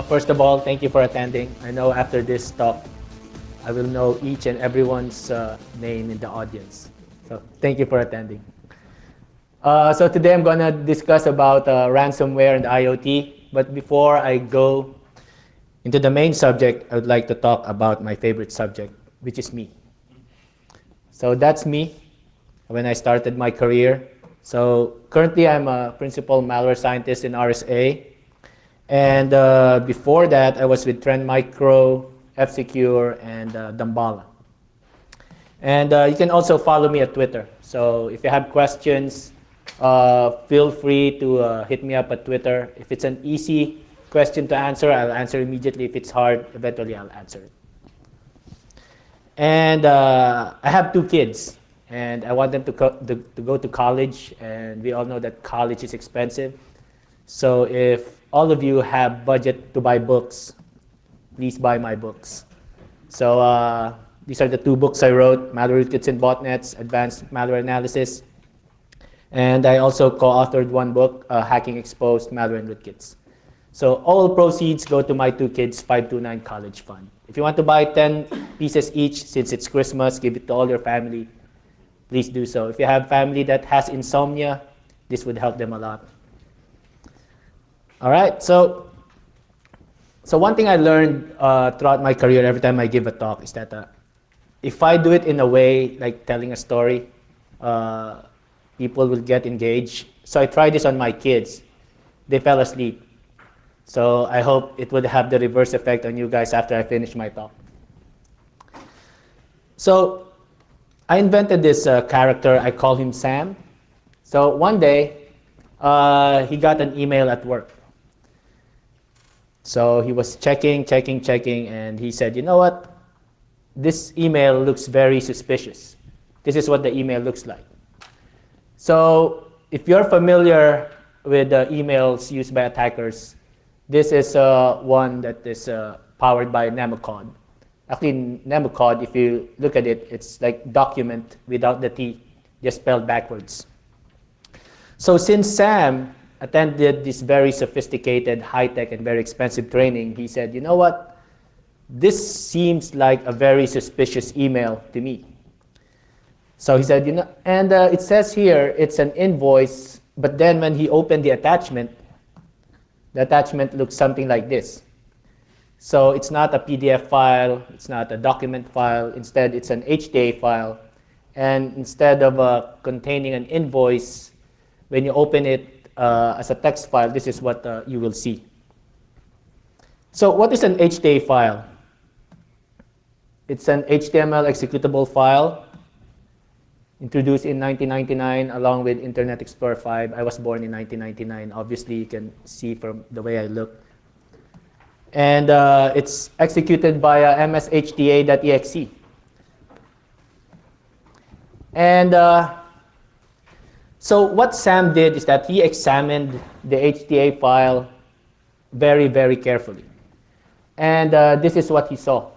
First of all, thank you for attending. I know after this talk, I will know each and everyone's name in the audience. So thank you for attending. So today I'm going to discuss about ransomware and IoT. But before I go into the main subject, I would like to talk about my favorite subject, which is me. So that's me when I started my career. So currently I'm a principal malware scientist in RSA. And before that, I was with Trend Micro, F-Secure, and Dambala. And you can also follow me at Twitter. So if you have questions, feel free to hit me up at Twitter. If it's an easy question to answer, I'll answer immediately. If it's hard, eventually I'll answer it. And I have 2 kids, and I want them to go to college, and we all know that college is expensive. So if all of you have budget to buy books, please buy my books. So these are the 2 books I wrote: Malware Rootkits and Botnets, Advanced Malware Analysis. And I also co-authored 1 book, Hacking Exposed Malware and Rootkits. So all proceeds go to my 2 kids' 529 college fund. If you want to buy 10 pieces each, since it's Christmas, give it to all your family, please do so. If you have family that has insomnia, this would help them a lot. All right, so one thing I learned throughout my career, every time I give a talk, is that if I do it in a way like telling a story, people will get engaged. So I tried this on my kids. They fell asleep. So I hope it would have the reverse effect on you guys after I finish my talk. So I invented this character. I call him Sam. So one day, he got an email at work. So he was checking, and he said, you know what? This email looks very suspicious. This is what the email looks like. So if you're familiar with the emails used by attackers, this is one that is powered by Nemocod. Actually, Nemocod, if you look at it, it's like document without the T, just spelled backwards. So since Sam attended this very sophisticated, high-tech, and very expensive training, he said, you know what? This seems like a very suspicious email to me. So he said, you know, and it says here it's an invoice, but then when he opened the attachment looks something like this. So it's not a PDF file, it's not a document file, instead it's an HTA file. And instead of containing an invoice, when you open it as a text file, this is what you will see. So what is an HTA file? It's an HTML executable file introduced in 1999 along with Internet Explorer 5. I was born in 1999. Obviously, you can see from the way I look. And it's executed via mshta.exe. And so what Sam did is that he examined the HTA file very, very carefully. And this is what he saw.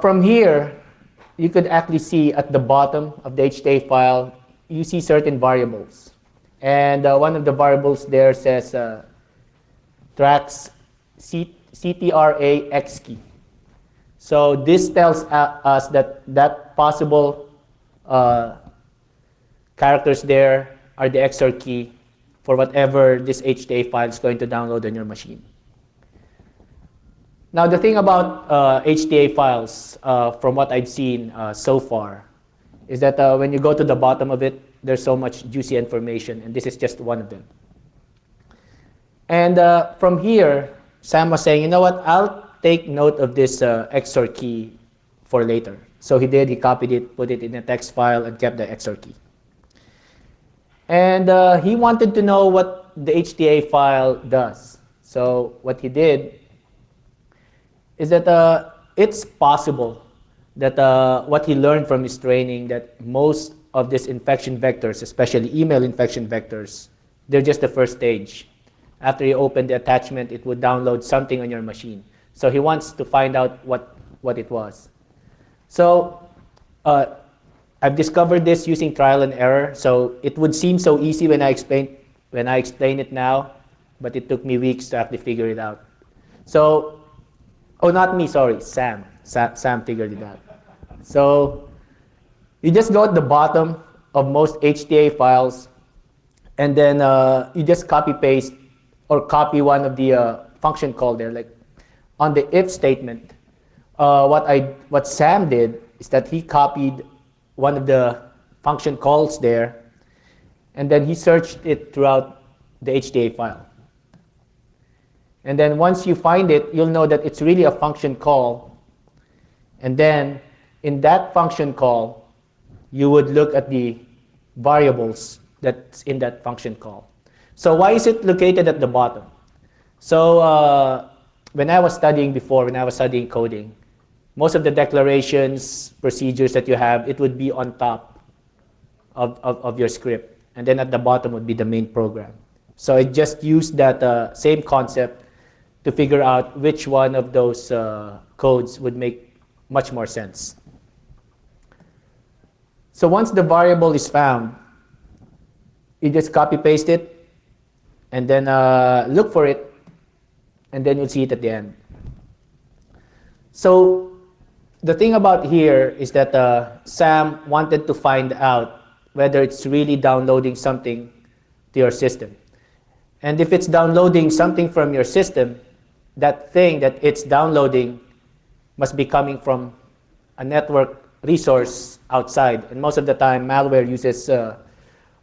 From here, you could actually see at the bottom of the HTA file, you see certain variables. And one of the variables there says tracks CTRA X key. So this tells us that possible characters there are the XOR key for whatever this HTA file is going to download on your machine. Now the thing about HTA files, from what I've seen so far, is that when you go to the bottom of it, there's so much juicy information, and this is just one of them. And from here, Sam was saying, you know what, I'll take note of this XOR key for later. So he did, he copied it, put it in a text file, and kept the XOR key. And he wanted to know what the HTA file does. So what he did is that it's possible that what he learned from his training, that most of these infection vectors, especially email infection vectors, they're just the first stage. After you open the attachment, it would download something on your machine. So he wants to find out what it was. So I've discovered this using trial and error. So it would seem so easy when I explain it now. but it took me weeks to actually figure it out. So, oh, not me, sorry, Sam. Sam figured it out. So, you just go at the bottom of most HTA files, and then you just copy paste or copy one of the function call there. Like on the if statement, what Sam did is that he copied one of the function calls there, and then he searched it throughout the HTA file. And then once you find it, you'll know that it's really a function call. And then in that function call, you would look at the variables that's in that function call. So why is it located at the bottom? So when I was studying before, when I was studying coding, most of the declarations, procedures that you have, it would be on top of your script. And then at the bottom would be the main program. So I just used that same concept to figure out which one of those codes would make much more sense. So once the variable is found, you just copy paste it, and then look for it, and then you'll see it at the end. So the thing about here is that Sam wanted to find out whether it's really downloading something to your system. And if it's downloading something from your system, that thing that it's downloading must be coming from a network resource outside. And most of the time, malware uses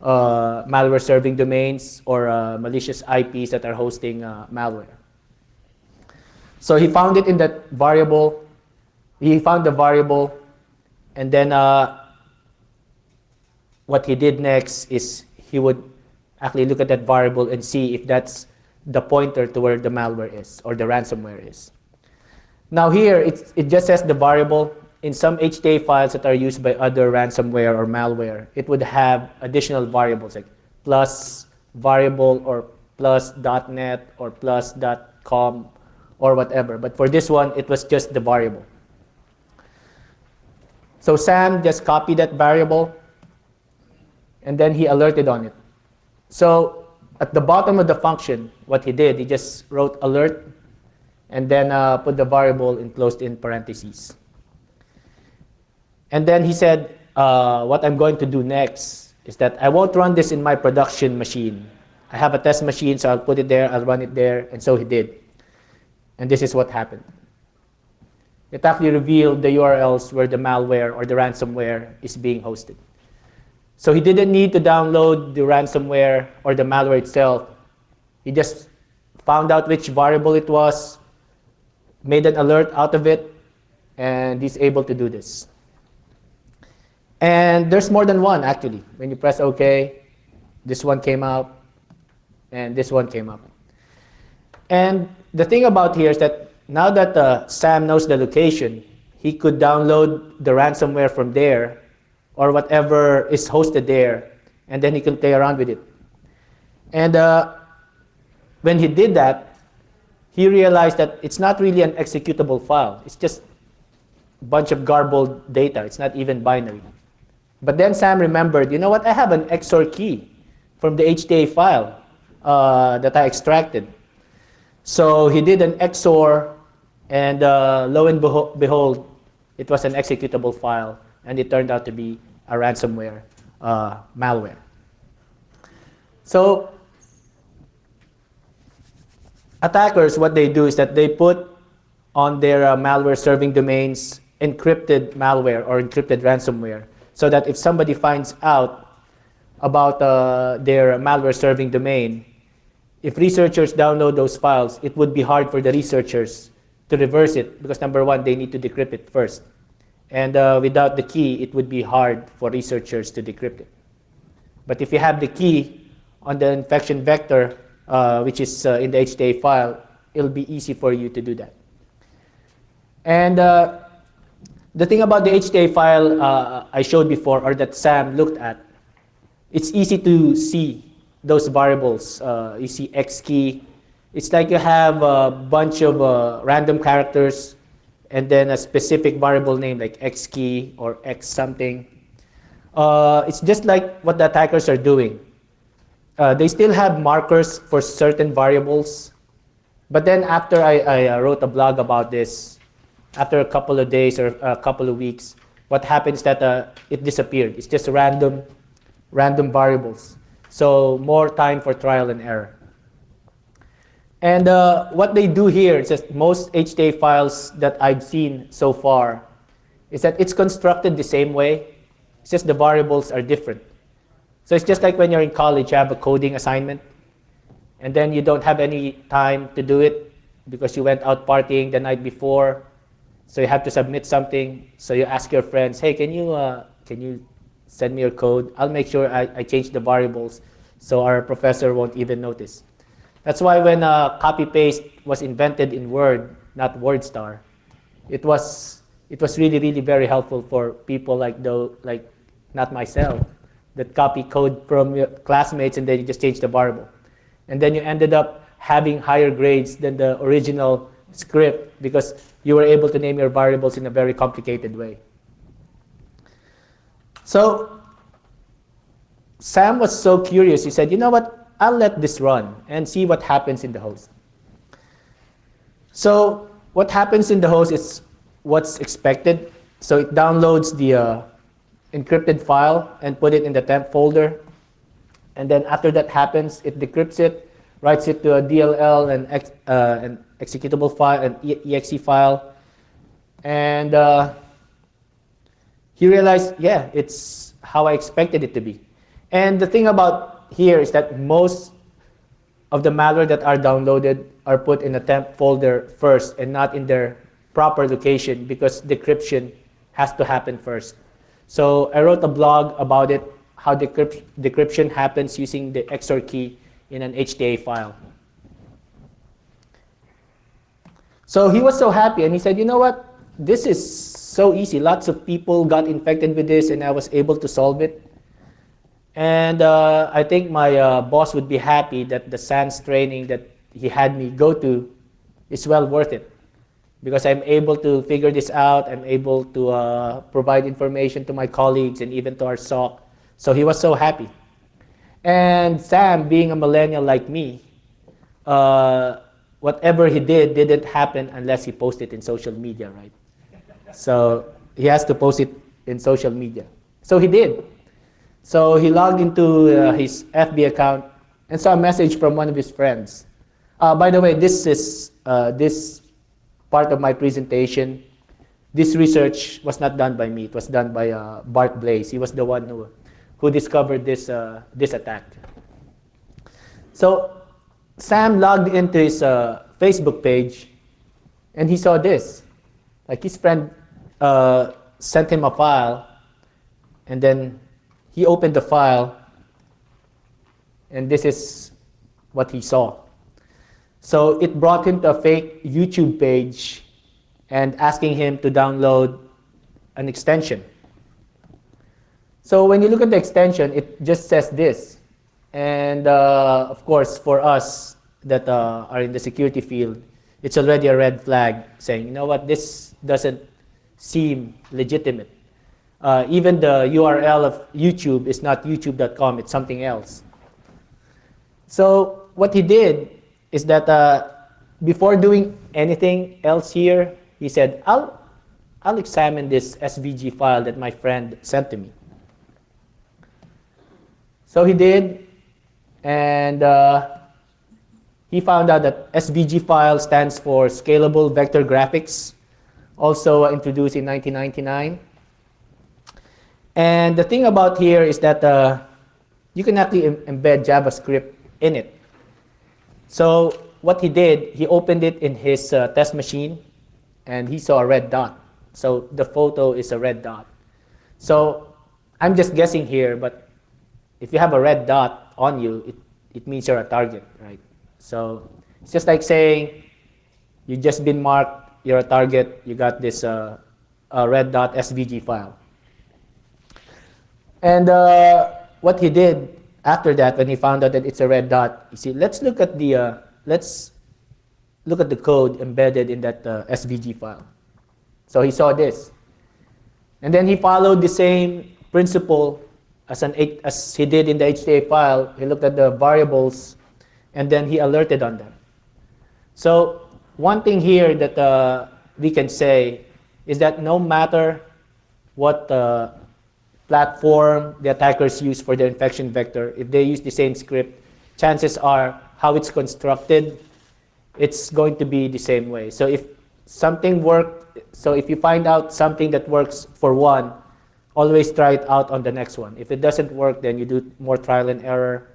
malware serving domains or malicious IPs that are hosting malware. So he found it in that variable. He found the variable, and then what he did next is he would actually look at that variable and see if that's the pointer to where the malware is or the ransomware is. Now here, it just says the variable. In some HTA files that are used by other ransomware or malware, it would have additional variables like plus variable or plus.net or plus.com or whatever. But for this one, it was just the variable. So Sam just copied that variable, and then he alerted on it. So at the bottom of the function, what he did, he just wrote alert and then put the variable enclosed in parentheses. And then he said, what I'm going to do next is that I won't run this in my production machine. I have a test machine, so I'll put it there, I'll run it there, and so he did. And this is what happened. It actually revealed the URLs where the malware or the ransomware is being hosted. So he didn't need to download the ransomware or the malware itself. He just found out which variable it was, made an alert out of it, and he's able to do this. And there's more than one, actually. When you press OK, this one came out, and this one came up. And the thing about here is that now that Sam knows the location, he could download the ransomware from there or whatever is hosted there, and then he can play around with it. And when he did that, he realized that it's not really an executable file. It's just a bunch of garbled data. It's not even binary. But then Sam remembered, you know what, I have an XOR key from the HTA file that I extracted. So he did an XOR, and lo and behold, it was an executable file, and it turned out to be a ransomware malware. So attackers, what they do is that they put on their malware serving domains encrypted malware or encrypted ransomware, so that if somebody finds out about their malware serving domain, if researchers download those files, it would be hard for the researchers to reverse it because number one, they need to decrypt it first. And without the key, it would be hard for researchers to decrypt it. But if you have the key on the infection vector, which is in the HTA file, it'll be easy for you to do that. And the thing about the HTA file I showed before, or that Sam looked at, it's easy to see those variables. You see X key. It's like you have a bunch of random characters and then a specific variable name like X key or X something. It's just like what the attackers are doing. They still have markers for certain variables. But then after I wrote a blog about this, after a couple of days or a couple of weeks, what happens is that it disappeared. It's just random variables. So more time for trial and error. And what they do here is that most HTA files that I've seen so far is that it's constructed the same way. It's just the variables are different. So it's just like when you're in college, you have a coding assignment, and then you don't have any time to do it because you went out partying the night before. So you have to submit something. So you ask your friends, hey, can you send me your code? I'll make sure I change the variables so our professor won't even notice. That's why when copy-paste was invented in Word, not WordStar, it was really, really very helpful for people like not myself, that copy code from your classmates and then you just change the variable. And then you ended up having higher grades than the original script because you were able to name your variables in a very complicated way. So Sam was so curious, he said, you know what? I'll let this run and see what happens in the host. So what happens in the host is what's expected. So it downloads the encrypted file and put it in the temp folder. And then after that happens, it decrypts it, writes it to a DLL and an executable file, an exe file. And he realized, yeah, it's how I expected it to be. And the thing about here is that most of the malware that are downloaded are put in a temp folder first and not in their proper location because decryption has to happen first. So I wrote a blog about it, how decryption happens using the XOR key in an HTA file. So he was so happy and he said, you know what? This is so easy. Lots of people got infected with this and I was able to solve it. And I think my boss would be happy that the SANS training that he had me go to is well worth it. Because I'm able to figure this out, I'm able to provide information to my colleagues and even to our SOC. So he was so happy. And Sam, being a millennial like me, whatever he did didn't happen unless he posted in social media, right? So he has to post it in social media. So he did. So he logged into his FB account and saw a message from one of his friends. By the way, this is this part of my presentation. This research was not done by me. It was done by Bart Blaze. He was the one who discovered this attack. So Sam logged into his Facebook page, and he saw this. Like his friend sent him a file, and then he opened the file, and this is what he saw. So it brought him to a fake YouTube page and asking him to download an extension. So when you look at the extension, it just says this. And of course, for us that are in the security field, it's already a red flag saying, you know what, this doesn't seem legitimate. Even the URL of YouTube is not youtube.com, it's something else. So what he did is that before doing anything else here, he said, I'll examine this SVG file that my friend sent to me. So he did, and he found out that SVG file stands for Scalable Vector Graphics, also introduced in 1999. And the thing about here is that you can actually embed JavaScript in it. So what he did, he opened it in his test machine, and he saw a red dot. So the photo is a red dot. So I'm just guessing here, but if you have a red dot on you, it means you're a target, right? So it's just like saying you've just been marked, you're a target, you got this red dot SVG file. And what he did after that, when he found out that it's a red dot, you see, let's look at the code embedded in that SVG file. So he saw this, and then he followed the same principle as he did in the HTA file, he looked at the variables, and then he alerted on them. So one thing here that we can say is that no matter what platform the attackers use for their infection vector, if they use the same script, chances are how it's constructed, it's going to be the same way. So if something worked, so if you find out something that works for one, always try it out on the next one. If it doesn't work, then you do more trial and error,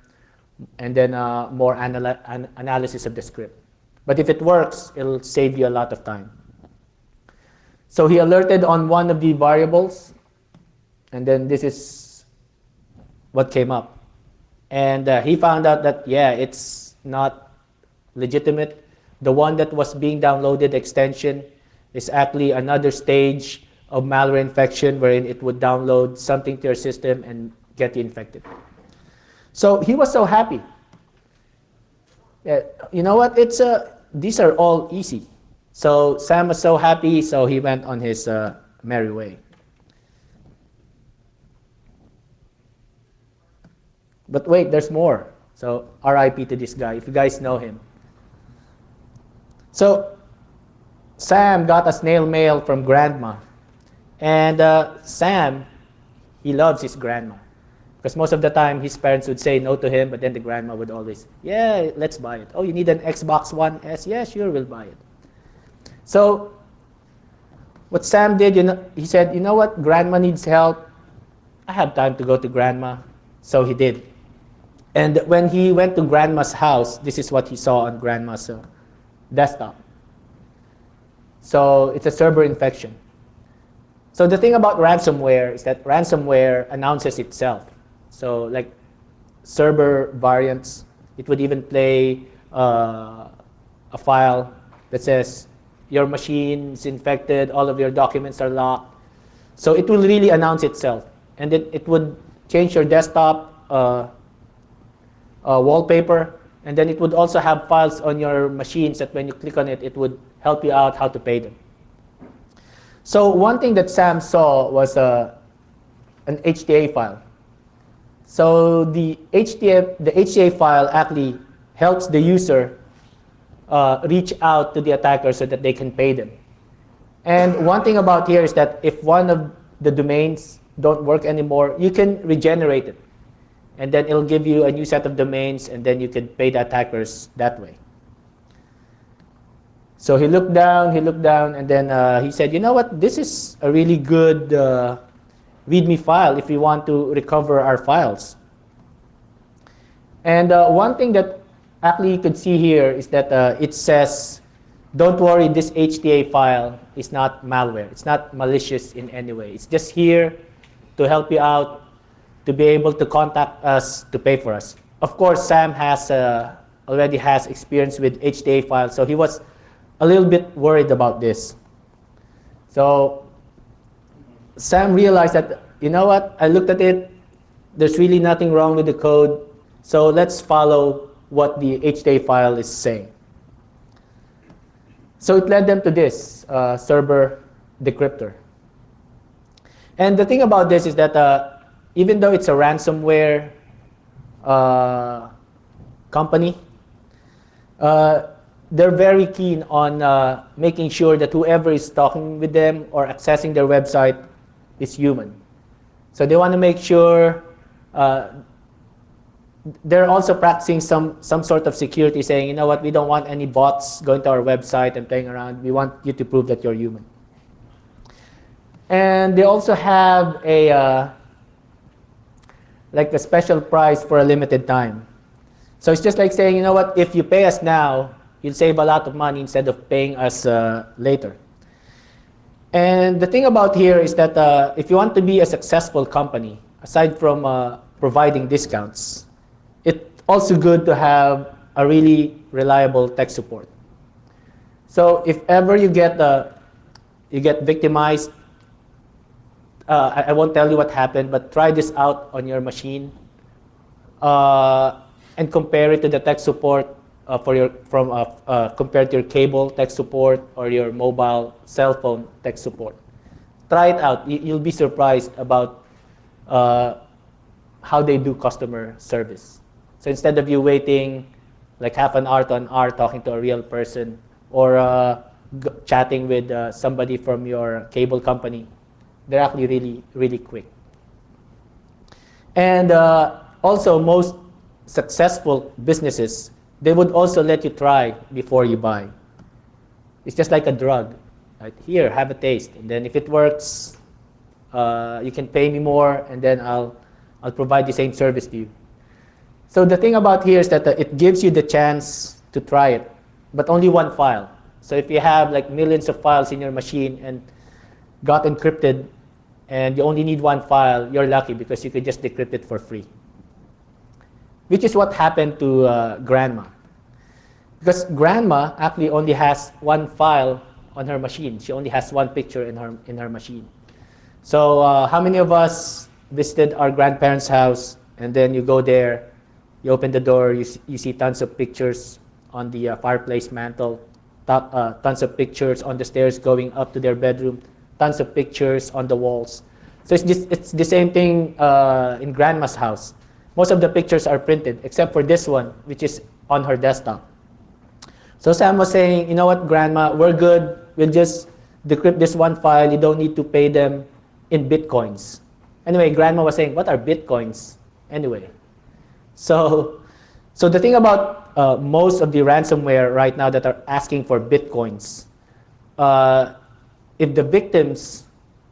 and then more analysis of the script. But if it works, it'll save you a lot of time. So he alerted on one of the variables, and then this is what came up. And he found out that, yeah, it's not legitimate. The one that was being downloaded extension is actually another stage of malware infection wherein it would download something to your system and get you infected. So he was so happy. Yeah, you know what? These are all easy. So Sam was so happy, so he went on his merry way. But wait, there's more. So RIP to this guy, if you guys know him. So Sam got a snail mail from grandma. And Sam, he loves his grandma. Because most of the time, his parents would say no to him, but then the grandma would always, yeah, let's buy it. Oh, you need an Xbox One S? Yeah, sure, we'll buy it. So what Sam did, he said, you know what, grandma needs help. I have time to go to grandma. So he did. And when he went to grandma's house, this is what he saw on grandma's desktop. So it's a server infection. So the thing about ransomware is that ransomware announces itself. So like server variants, it would even play a file that says your machine is infected, all of your documents are locked. So it will really announce itself. And it would change your desktop wallpaper. And then it would also have files on your machines that when you click on it, it would help you out how to pay them. So one thing that Sam saw was an HTA file. So the HTA file actually helps the user reach out to the attacker so that they can pay them. And one thing about here is that if one of the domains don't work anymore, you can regenerate it. And then it'll give you a new set of domains, and then you can pay the attackers that way. So he looked down, and then he said, you know what, this is a really good README file if we want to recover our files. And one thing that actually you could see here is that it says, don't worry, this HTA file is not malware. It's not malicious in any way. It's just here to help you out, to be able to contact us to pay for us. Of course, Sam already has experience with HTA files, so he was a little bit worried about this. So Sam realized that, you know what, I looked at it, there's really nothing wrong with the code, so let's follow what the HTA file is saying. So it led them to this server decryptor. And the thing about this is that even though it's a ransomware company, they're very keen on making sure that whoever is talking with them or accessing their website is human. So they want to make sure they're also practicing some sort of security, saying, you know what, we don't want any bots going to our website and playing around. We want you to prove that you're human. And they also have like a special price for a limited time. So it's just like saying, you know what, if you pay us now, you'll save a lot of money instead of paying us later. And the thing about here is that if you want to be a successful company, aside from providing discounts, it's also good to have a really reliable tech support. So if ever you get victimized, I won't tell you what happened, but try this out on your machine and compare it to the tech support compared to your cable tech support or your mobile cell phone tech support. Try it out. You'll be surprised about how they do customer service. So instead of you waiting like half an hour to an hour talking to a real person, or chatting with somebody from your cable company, they're actually really, really quick. And also, most successful businesses, they would also let you try before you buy. It's just like a drug. Right? Here, have a taste. And then if it works, you can pay me more, and then I'll provide the same service to you. So the thing about here is that it gives you the chance to try it, but only one file. So if you have like millions of files in your machine and got encrypted, and you only need one file, you're lucky because you could just decrypt it for free. Which is what happened to Grandma. Because Grandma actually only has one file on her machine. She only has one picture in her machine. So how many of us visited our grandparents' house, and then you go there, you open the door, you see tons of pictures on the fireplace mantle, tons of pictures on the stairs going up to their bedroom, tons of pictures on the walls. So it's the same thing in Grandma's house. Most of the pictures are printed, except for this one, which is on her desktop. So Sam was saying, you know what, Grandma, we're good. We'll just decrypt this one file. You don't need to pay them in Bitcoins. Anyway, Grandma was saying, what are Bitcoins anyway? So the thing about most of the ransomware right now that are asking for Bitcoins, if the victims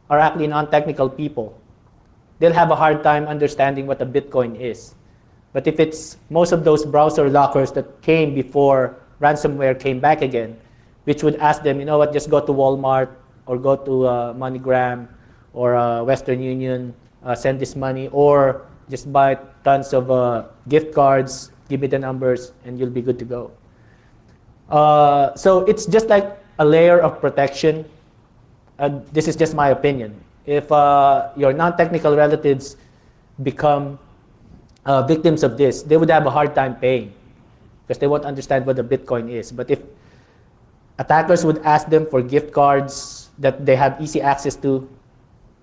are actually non-technical people, they'll have a hard time understanding what a Bitcoin is. But if it's most of those browser lockers that came before ransomware came back again, which would ask them, you know what, just go to Walmart or go to MoneyGram or Western Union, send this money, or just buy tons of gift cards, give me the numbers, and you'll be good to go. So it's just like a layer of protection. This is just my opinion. If your non-technical relatives become victims of this, they would have a hard time paying because they won't understand what the Bitcoin is. But if attackers would ask them for gift cards that they have easy access to,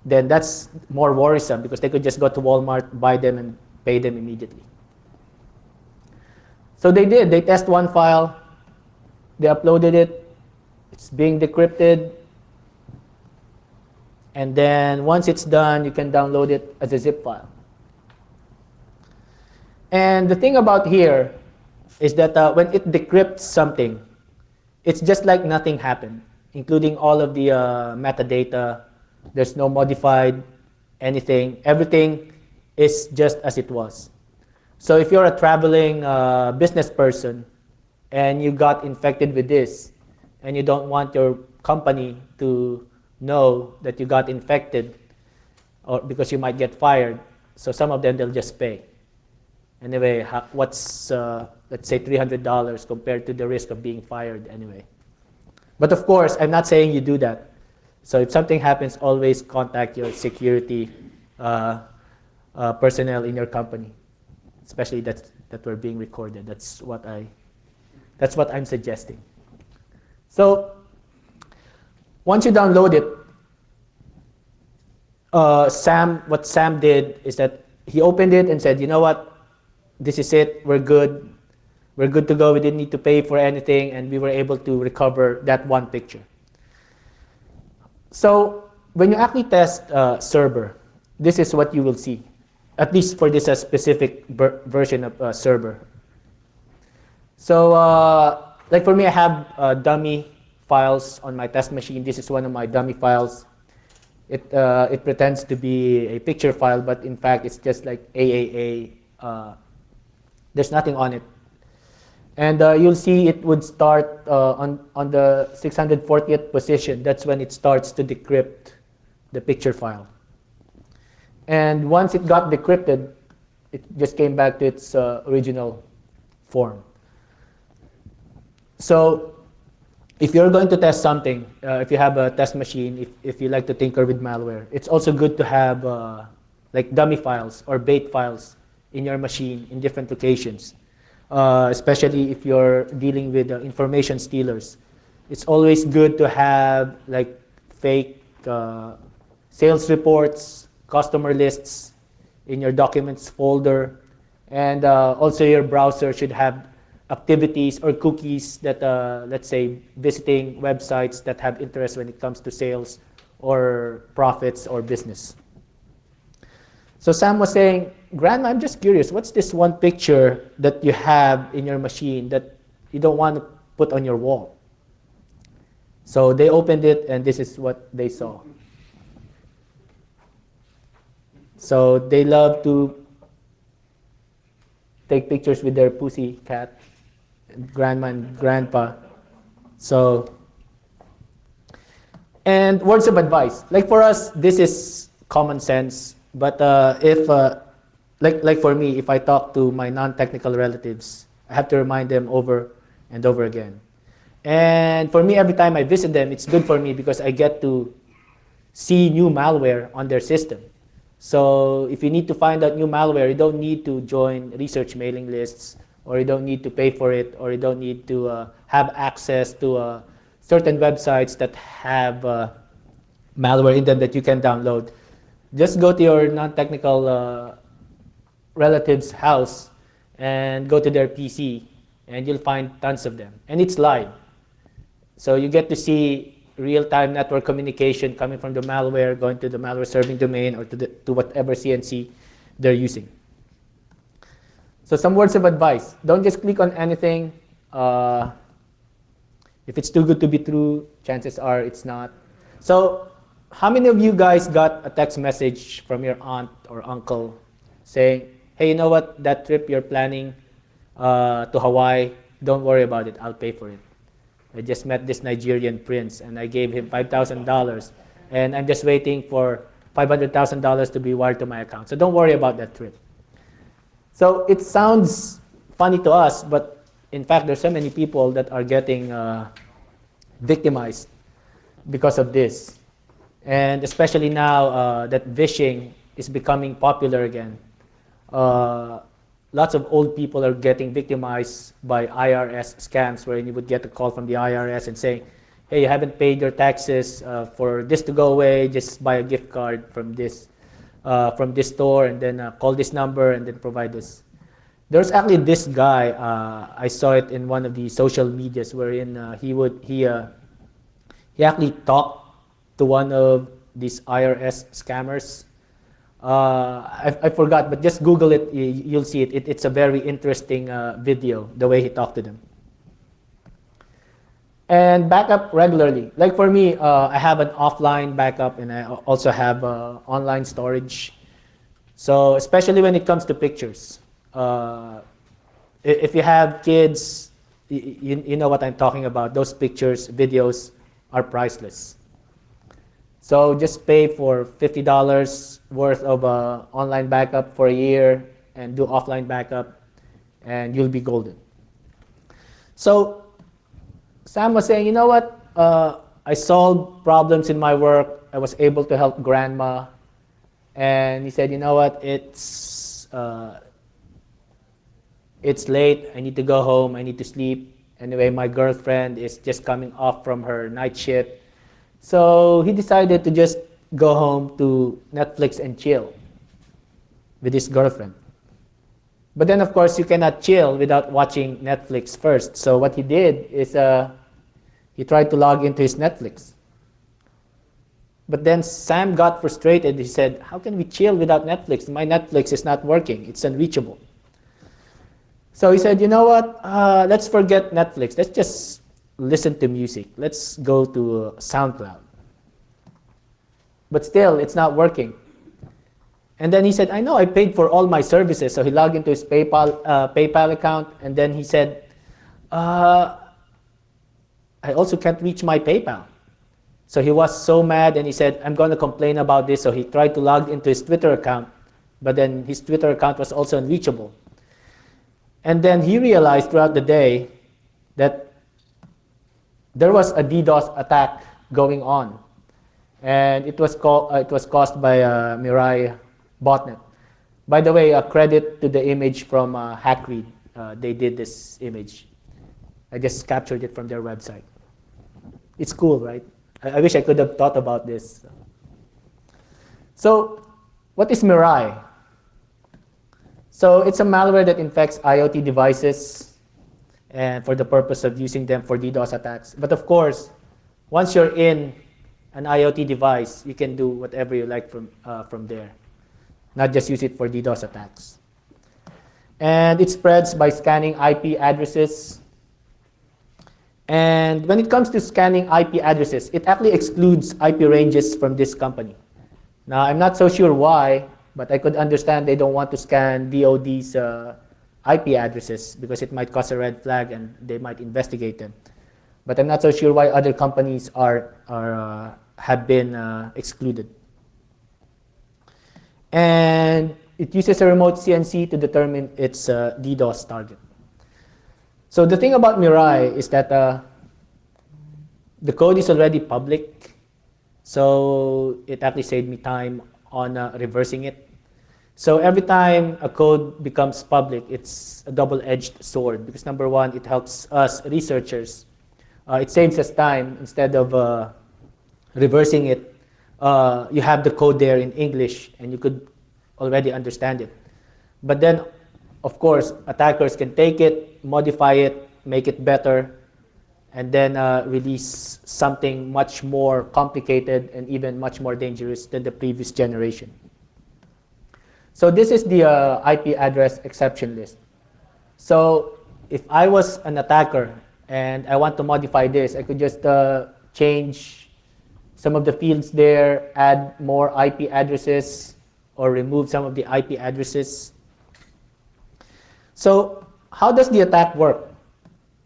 then that's more worrisome because they could just go to Walmart, buy them, and pay them immediately. So they did. They test one file. They uploaded it. It's being decrypted. And then once it's done, you can download it as a zip file. And the thing about here is that when it decrypts something, it's just like nothing happened, including all of the metadata. There's no modified anything. Everything is just as it was. So if you're a traveling business person and you got infected with this, and you don't want your company to know that you got infected, or because you might get fired, so some of them, they'll just pay. Anyway, what's, let's say $300 compared to the risk of being fired anyway. But of course, I'm not saying you do that. So if something happens, always contact your security personnel in your company, especially that we're being recorded. That's what I'm suggesting. So once you download it, what Sam did is that he opened it and said, you know what, this is it, we're good. We're good to go, we didn't need to pay for anything, and we were able to recover that one picture. So when you actually test Cerber, this is what you will see, at least for this specific version of Cerber. So like for me, I have dummy files on my test machine. This is one of my dummy files. It pretends to be a picture file, but in fact, it's just like AAA. There's nothing on it. And you'll see it would start on the 640th position. That's when it starts to decrypt the picture file. And once it got decrypted, it just came back to its original form. So if you're going to test something, if you have a test machine, if you like to tinker with malware, it's also good to have like dummy files or bait files in your machine in different locations. Especially if you're dealing with information stealers. It's always good to have like fake sales reports, customer lists in your documents folder. And also your browser should have activities or cookies that, let's say, visiting websites that have interest when it comes to sales or profits or business. So Sam was saying, Grandma, I'm just curious, what's this one picture that you have in your machine that you don't want to put on your wall? So they opened it, and this is what they saw. So they love to take pictures with their pussy cat, grandma and grandpa. So, and words of advice. Like for us, this is common sense. But if, like for me, if I talk to my non-technical relatives, I have to remind them over and over again. And for me, every time I visit them, it's good for me because I get to see new malware on their system. So if you need to find out new malware, you don't need to join research mailing lists, or you don't need to pay for it, or you don't need to have access to certain websites that have malware in them that you can download. Just go to your non-technical relative's house and go to their PC, and you'll find tons of them. And it's live. So you get to see real-time network communication coming from the malware, going to the malware serving domain, or to whatever CNC they're using. So some words of advice. Don't just click on anything. If it's too good to be true, chances are it's not. So how many of you guys got a text message from your aunt or uncle saying, hey, you know what, that trip you're planning to Hawaii, don't worry about it, I'll pay for it. I just met this Nigerian prince, and I gave him $5,000, and I'm just waiting for $500,000 to be wired to my account. So don't worry about that trip. So it sounds funny to us, but in fact, there's so many people that are getting victimized because of this. And especially now that phishing is becoming popular again. Lots of old people are getting victimized by IRS scams, where you would get a call from the IRS and saying, hey, you haven't paid your taxes, for this to go away, just buy a gift card from this store, and then call this number and then provide this. There's actually this guy, I saw it in one of the social medias, wherein he actually talked to one of these IRS scammers. I forgot, but just Google it, you'll see it. It's a very interesting video, the way he talked to them. And backup regularly. Like for me, I have an offline backup, and I also have online storage. So especially when it comes to pictures. If you have kids, you know what I'm talking about. Those pictures, videos are priceless. So just pay for $50 worth of online backup for a year and do offline backup, and you'll be golden. So Sam was saying, you know what? I solved problems in my work. I was able to help grandma. And he said, you know what? It's late. I need to go home. I need to sleep. Anyway, my girlfriend is just coming off from her night shift. So he decided to just go home to Netflix and chill with his girlfriend. But then, of course, you cannot chill without watching Netflix first. So what he did is he tried to log into his Netflix. But then Sam got frustrated. He said, how can we chill without Netflix? My Netflix is not working. It's unreachable. So he said, you know what? Let's forget Netflix. Let's just listen to music. Let's go to SoundCloud. But still, it's not working. And then he said, I know I paid for all my services. So he logged into his PayPal account, and then he said, I also can't reach my PayPal. So he was so mad, and he said, I'm going to complain about this. So he tried to log into his Twitter account, but then his Twitter account was also unreachable. And then he realized throughout the day that there was a DDoS attack going on, and it was caused by a Mirai botnet. By the way, a credit to the image from Hackread. They did this image. I just captured it from their website. It's cool, right? I wish I could have thought about this. So, what is Mirai? So it's a malware that infects IoT devices and for the purpose of using them for DDoS attacks. But of course, once you're in an IoT device, you can do whatever you like from there, not just use it for DDoS attacks. And it spreads by scanning IP addresses. And when it comes to scanning IP addresses, it actually excludes IP ranges from this company. Now, I'm not so sure why, but I could understand they don't want to scan DoD's IP addresses because it might cause a red flag and they might investigate them. But I'm not so sure why other companies have been excluded. And it uses a remote CNC to determine its DDoS target. So the thing about Mirai is that the code is already public. So it actually saved me time on reversing it. So every time a code becomes public, it's a double-edged sword because number one, it helps us researchers. It saves us time. Instead of reversing it, you have the code there in English and you could already understand it. But then, of course, attackers can take it, modify it, make it better, and then release something much more complicated and even much more dangerous than the previous generation. So this is the IP address exception list. So if I was an attacker and I want to modify this, I could just change some of the fields there, add more IP addresses, or remove some of the IP addresses. So how does the attack work?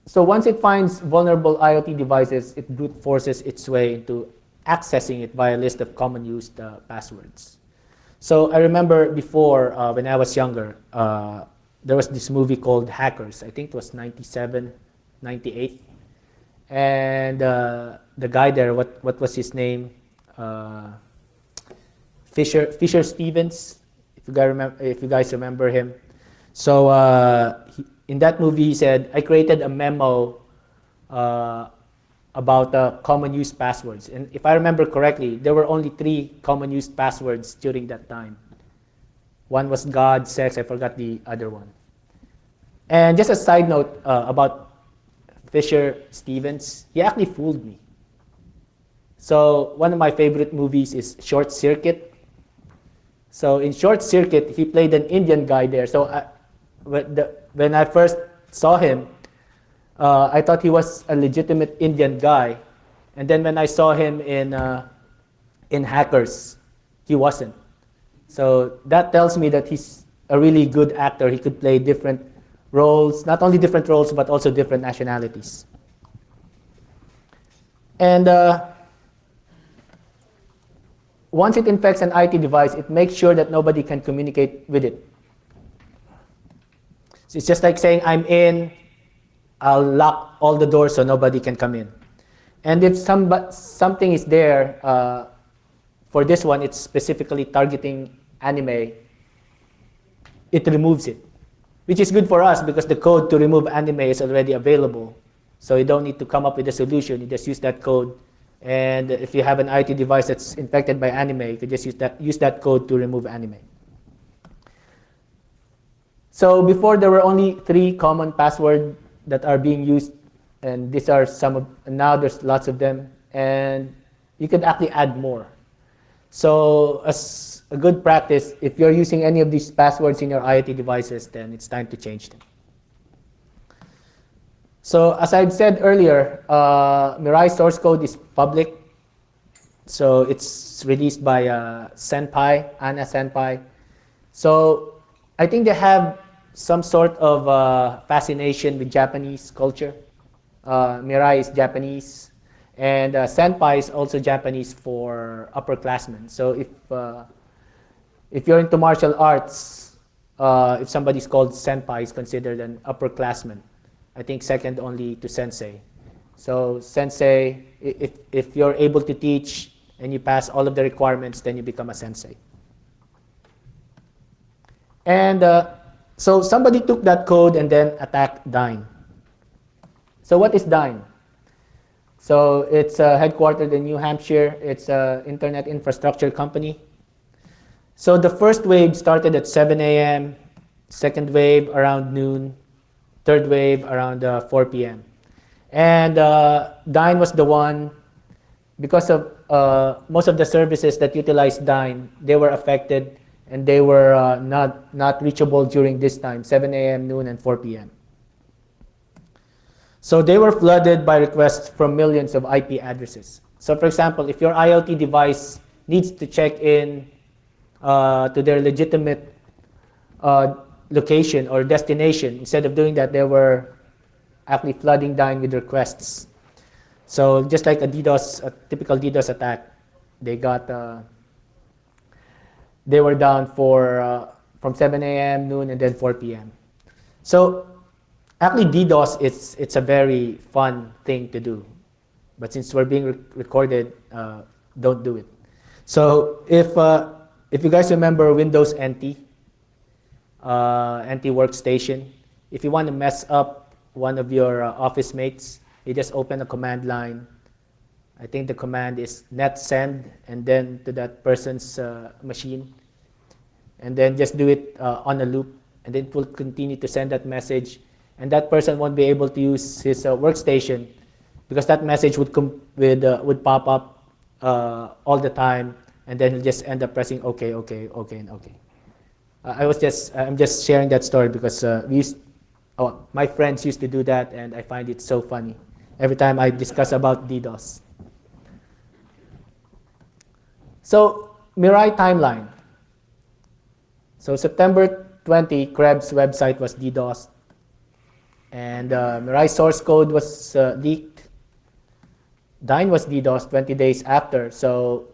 So once it finds vulnerable IoT devices, it brute forces its way into accessing it via a list of common used passwords. So I remember before, when I was younger, there was this movie called Hackers. I think it was 97, 98. And the guy there, what was his name? Fisher Stevens, if you guys remember him. So in that movie, he said, I created a memo about common use passwords. And if I remember correctly, there were only 3 common used passwords during that time. One was God, sex, I forgot the other one. And just a side note about Fisher Stevens, he actually fooled me. So one of my favorite movies is Short Circuit. So in Short Circuit, he played an Indian guy there. So when I first saw him, I thought he was a legitimate Indian guy. And then when I saw him in Hackers, he wasn't. So that tells me that he's a really good actor. He could play different roles, not only different roles, but also different nationalities. And once it infects an IT device, it makes sure that nobody can communicate with it. So it's just like saying, I'm in, I'll lock all the doors so nobody can come in. And if something is there, for this one, it's specifically targeting anime, it removes it, which is good for us because the code to remove anime is already available. So you don't need to come up with a solution, you just use that code. And if you have an IoT device that's infected by anime, you could just use that code to remove anime. So before there were only 3 common passwords that are being used, and these are some of, and now there's lots of them, and you could actually add more. So as a good practice, if you're using any of these passwords in your IoT devices, then it's time to change them. So as I've said earlier, Mirai source code is public. So it's released by Senpai, Anna Senpai. So I think they have some sort of fascination with Japanese culture. Mirai is Japanese, and Senpai is also Japanese for upperclassmen. So if you're into martial arts, if somebody's called Senpai, is considered an upperclassman. I think second only to Sensei. So Sensei, if you're able to teach and you pass all of the requirements, then you become a Sensei. And so somebody took that code and then attacked Dyn. So what is Dyn? So it's headquartered in New Hampshire. It's an internet infrastructure company. So the first wave started at 7 a.m. second wave around noon, third wave around 4 p.m. And Dyn was the one, because of most of the services that utilized Dyn, they were affected and they were not reachable during this time, 7 a.m., noon, and 4 p.m. So they were flooded by requests from millions of IP addresses. So for example, if your IoT device needs to check in to their legitimate location or destination, instead of doing that, they were actually flooding Dyn with requests. So just like a typical DDoS attack, they were down from 7 a.m., noon, and then 4 p.m. So actually DDoS, it's a very fun thing to do. But since we're being recorded, don't do it. So if you guys remember Windows NT, NT Workstation, if you want to mess up one of your office mates, you just open a command line. I think the command is net send, and then to that person's machine. And then just do it on a loop, and then it will continue to send that message. And that person won't be able to use his workstation, because that message would pop up all the time, and then he'll just end up pressing OK, OK, OK, and OK. I'm just sharing that story because my friends used to do that, and I find it so funny every time I discuss about DDoS. So Mirai timeline. So September 20, Krebs' website was DDoSed, and Mirai source code was leaked. Dyn was DDoSed 20 days after. So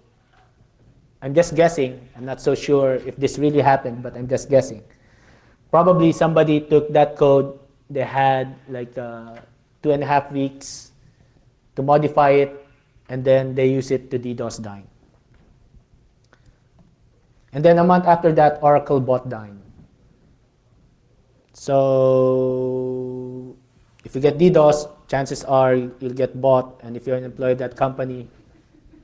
I'm just guessing. I'm not so sure if this really happened, but I'm just guessing. Probably somebody took that code. They had like 2.5 weeks to modify it, and then they use it to DDoS Dyn. And then a month after that, Oracle bought Dyn. So if you get DDoS, chances are you'll get bought, and if you're an employee at that company,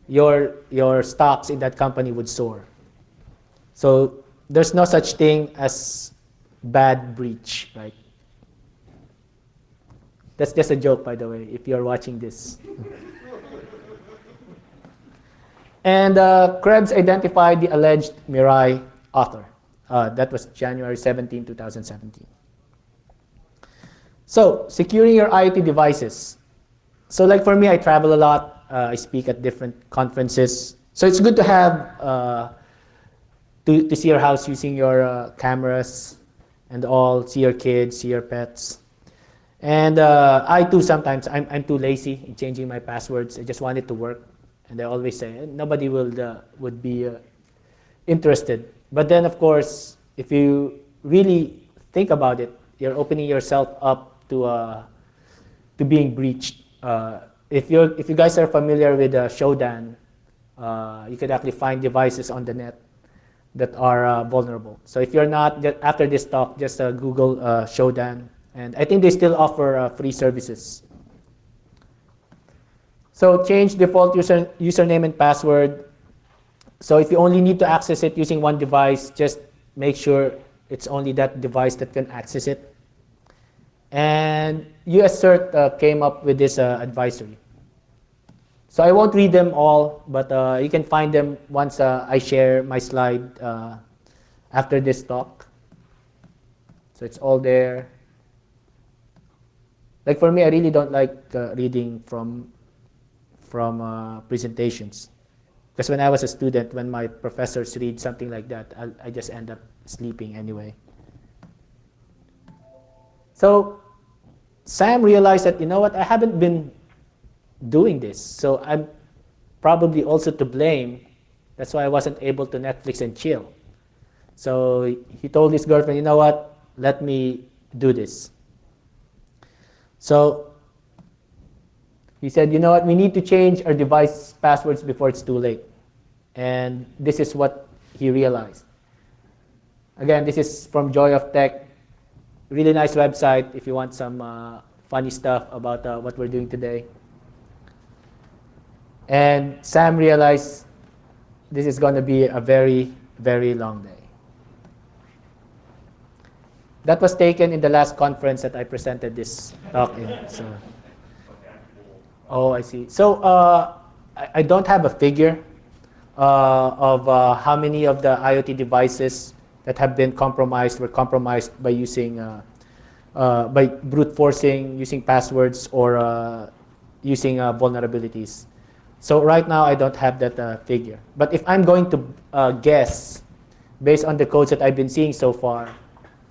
your stocks in that company would soar. So there's no such thing as bad breach, right? That's just a joke, by the way, if you're watching this. And Krebs identified the alleged Mirai author. That was January 17, 2017. So securing your IoT devices. So like for me, I travel a lot. I speak at different conferences. So it's good to have, to see your house using your cameras and all, see your kids, see your pets. And I too, sometimes, I'm too lazy in changing my passwords. I just want it to work. And I always say, nobody would be interested. But then, of course, if you really think about it, you're opening yourself up to being breached. If you guys are familiar with Shodan, you could actually find devices on the net that are vulnerable. So if you're not, after this talk, just Google Shodan. And I think they still offer free services. So change default username and password. So if you only need to access it using one device, just make sure it's only that device that can access it. And US CERT came up with this advisory. So I won't read them all, but you can find them once I share my slide after this talk. So it's all there. Like for me, I really don't like reading from presentations. Because when I was a student, when my professors read something like that, I just end up sleeping anyway. So Sam realized that, you know what, I haven't been doing this. So I'm probably also to blame. That's why I wasn't able to Netflix and chill. So he told his girlfriend, you know what, let me do this. So he said, you know what, we need to change our device passwords before it's too late. And this is what he realized. Again, this is from Joy of Tech. Really nice website if you want some funny stuff about what we're doing today. And Sam realized this is going to be a very, very long day. That was taken in the last conference that I presented this talk in. So, oh, I see. So I don't have a figure of how many of the IoT devices that have been compromised were compromised by using by brute forcing, using passwords, or using vulnerabilities. So right now I don't have that figure. But if I'm going to guess, based on the codes that I've been seeing so far,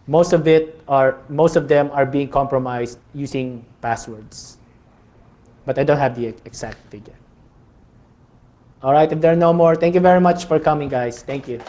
most of them are being compromised using passwords. But I don't have the exact figure. All right, if there are no more, thank you very much for coming, guys. Thank you.